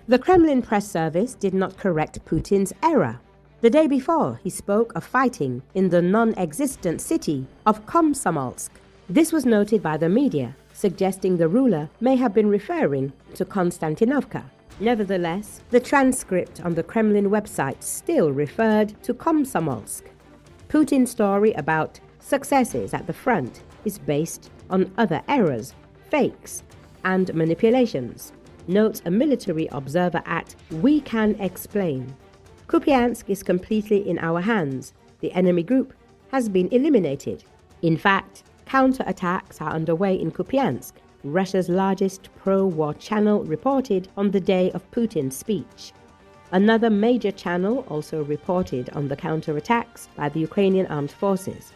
The Kremlin press service did not correct Putin's error. The day before, he spoke of fighting in the non-existent city of Komsomolsk. This was noted by the media, suggesting the ruler may have been referring to Konstantinovka. Nevertheless, the transcript on the Kremlin website still referred to Komsomolsk. Putin's story about successes at the front is based on other errors, fakes, and manipulations, notes a military observer at We Can Explain. Kupyansk is completely in our hands. The enemy group has been eliminated. In fact, counterattacks are underway in Kupyansk, Russia's largest pro-war channel reported on the day of Putin's speech. Another major channel also reported on the counterattacks by the Ukrainian Armed Forces.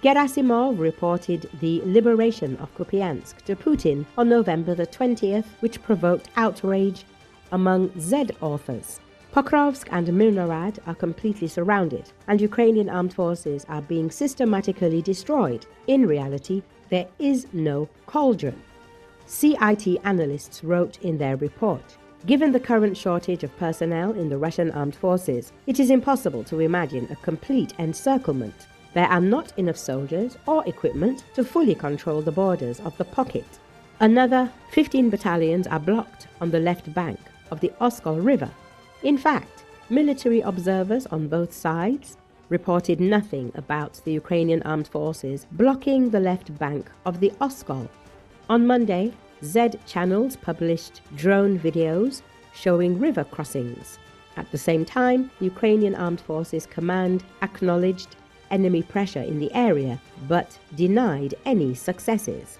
Gerasimov reported the liberation of Kupyansk to Putin on November the 20th, which provoked outrage among Z authors. Pokrovsk and Milnorad are completely surrounded, and Ukrainian armed forces are being systematically destroyed. In reality, there is no cauldron. CIT analysts wrote in their report, given the current shortage of personnel in the Russian armed forces, it is impossible to imagine a complete encirclement. There are not enough soldiers or equipment to fully control the borders of the pocket. Another 15 battalions are blocked on the left bank of the Oskol River. In fact, military observers on both sides reported nothing about the Ukrainian armed forces blocking the left bank of the Oskol. On Monday, Z channels published drone videos showing river crossings. At the same time, Ukrainian Armed Forces Command acknowledged enemy pressure in the area, but denied any successes.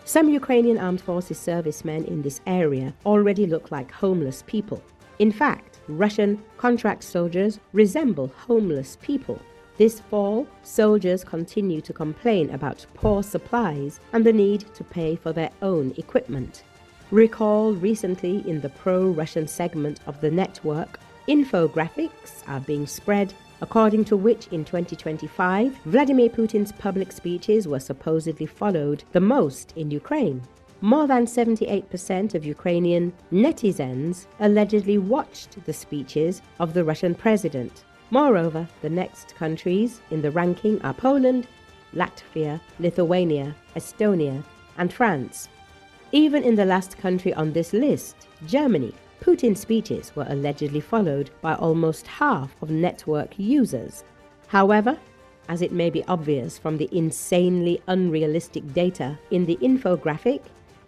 Some Ukrainian Armed Forces servicemen in this area already look like homeless people. In fact, Russian contract soldiers resemble homeless people. This fall, soldiers continue to complain about poor supplies and the need to pay for their own equipment. Recall recently in the pro-Russian segment of the network, infographics are being spread according to which in 2025, Vladimir Putin's public speeches were supposedly followed the most in Ukraine. More than 78% of Ukrainian netizens allegedly watched the speeches of the Russian president. Moreover, the next countries in the ranking are Poland, Latvia, Lithuania, Estonia, and France. Even in the last country on this list, Germany, Putin's speeches were allegedly followed by almost half of network users. However, as it may be obvious from the insanely unrealistic data in the infographic,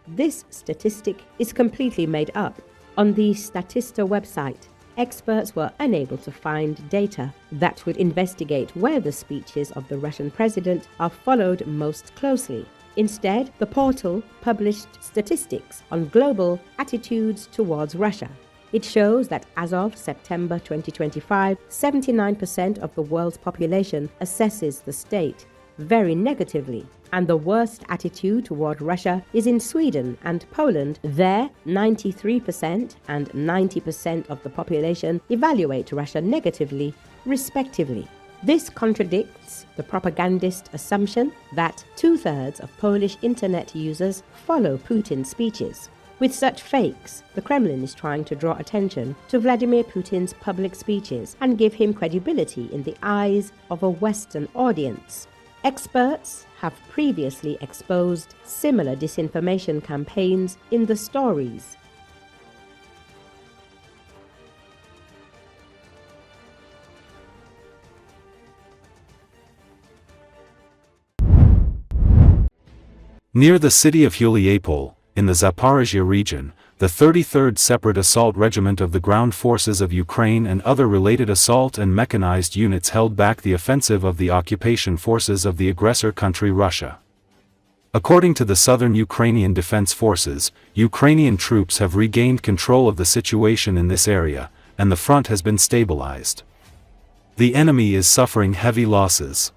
this statistic is completely made up. On the Statista website, experts were unable to find data that would investigate where the speeches of the Russian president are followed most closely. Instead, the portal published statistics on global attitudes towards Russia. It shows that as of September 2025, 79% of the world's population assesses the state very negatively, and the worst attitude toward Russia is in Sweden and Poland. There, 93% and 90% of the population evaluate Russia negatively, respectively. This contradicts the propagandist assumption that 2/3 of Polish internet users follow Putin's speeches. With such fakes, the Kremlin is trying to draw attention to Vladimir Putin's public speeches and give him credibility in the eyes of a Western audience. Experts have previously exposed similar disinformation campaigns in the stories. Near the city of Hulipole, in the Zaporizhia region, the 33rd Separate Assault Regiment of the Ground Forces of Ukraine and other related assault and mechanized units held back the offensive of the occupation forces of the aggressor country Russia. According to the Southern Ukrainian Defense Forces, Ukrainian troops have regained control of the situation in this area, and the front has been stabilized. The enemy is suffering heavy losses.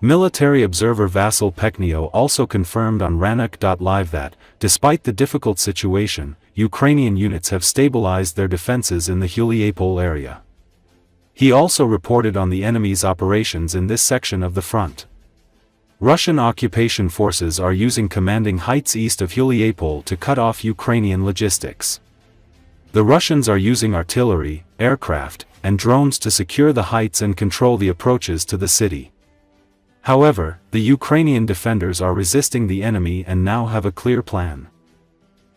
Military observer Vasyl Pekhnio also confirmed on Ranuk.live that, despite the difficult situation, Ukrainian units have stabilized their defenses in the Hulipole area. He also reported on the enemy's operations in this section of the front. Russian occupation forces are using commanding heights east of Hulipole to cut off Ukrainian logistics. The Russians are using artillery, aircraft, and drones to secure the heights and control the approaches to the city. However, the Ukrainian defenders are resisting the enemy and now have a clear plan.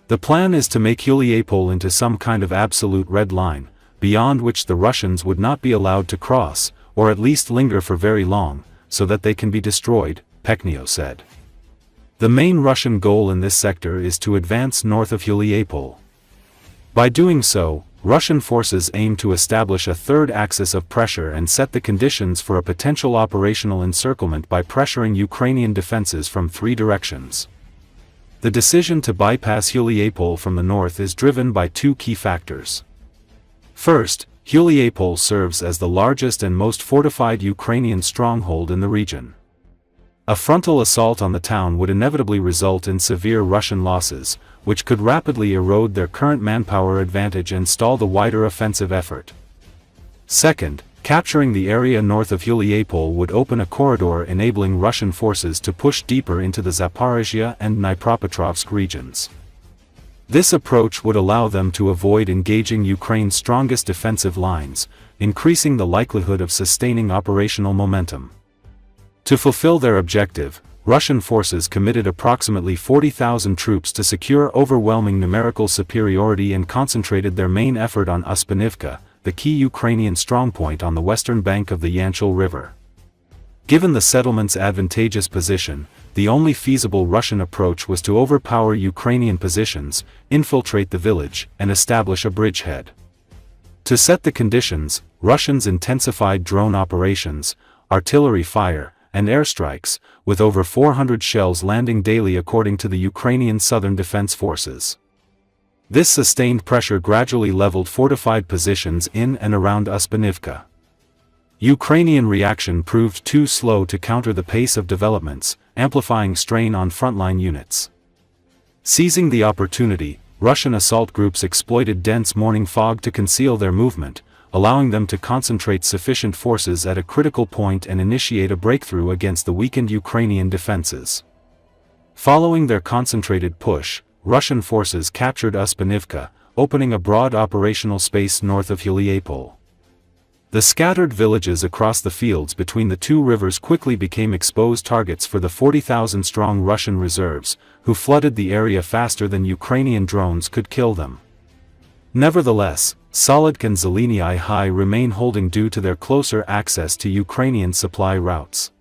The plan is to make Hulipole into some kind of absolute red line, beyond which the Russians would not be allowed to cross, or at least linger for very long, so that they can be destroyed, Peknio said. The main Russian goal in this sector is to advance north of Hulipole. By doing so, Russian forces aim to establish a third axis of pressure and set the conditions for a potential operational encirclement by pressuring Ukrainian defenses from three directions. The decision to bypass Hulipole from the north is driven by two key factors. First, Hulipole serves as the largest and most fortified Ukrainian stronghold in the region. A frontal assault on the town would inevitably result in severe Russian losses, which could rapidly erode their current manpower advantage and stall the wider offensive effort. Second, capturing the area north of Hulipole would open a corridor enabling Russian forces to push deeper into the Zaporizhia and Dnipropetrovsk regions. This approach would allow them to avoid engaging Ukraine's strongest defensive lines, increasing the likelihood of sustaining operational momentum. To fulfill their objective, Russian forces committed approximately 40,000 troops to secure overwhelming numerical superiority and concentrated their main effort on Aspenka, the key Ukrainian strongpoint on the western bank of the Oskol River. Given the settlement's advantageous position, the only feasible Russian approach was to overpower Ukrainian positions, infiltrate the village, and establish a bridgehead. To set the conditions, Russians intensified drone operations, artillery fire, and airstrikes, with over 400 shells landing daily according to the Ukrainian Southern Defense Forces. This sustained pressure gradually leveled fortified positions in and around Aspenka. Ukrainian reaction proved too slow to counter the pace of developments, amplifying strain on frontline units. Seizing the opportunity, Russian assault groups exploited dense morning fog to conceal their movement, allowing them to concentrate sufficient forces at a critical point and initiate a breakthrough against the weakened Ukrainian defenses. Following their concentrated push, Russian forces captured Aspenka, opening a broad operational space north of Hulipole. The scattered villages across the fields between the two rivers quickly became exposed targets for the 40,000-strong Russian reserves, who flooded the area faster than Ukrainian drones could kill them. Nevertheless, Solidk and Zelenski remain holding due to their closer access to Ukrainian supply routes.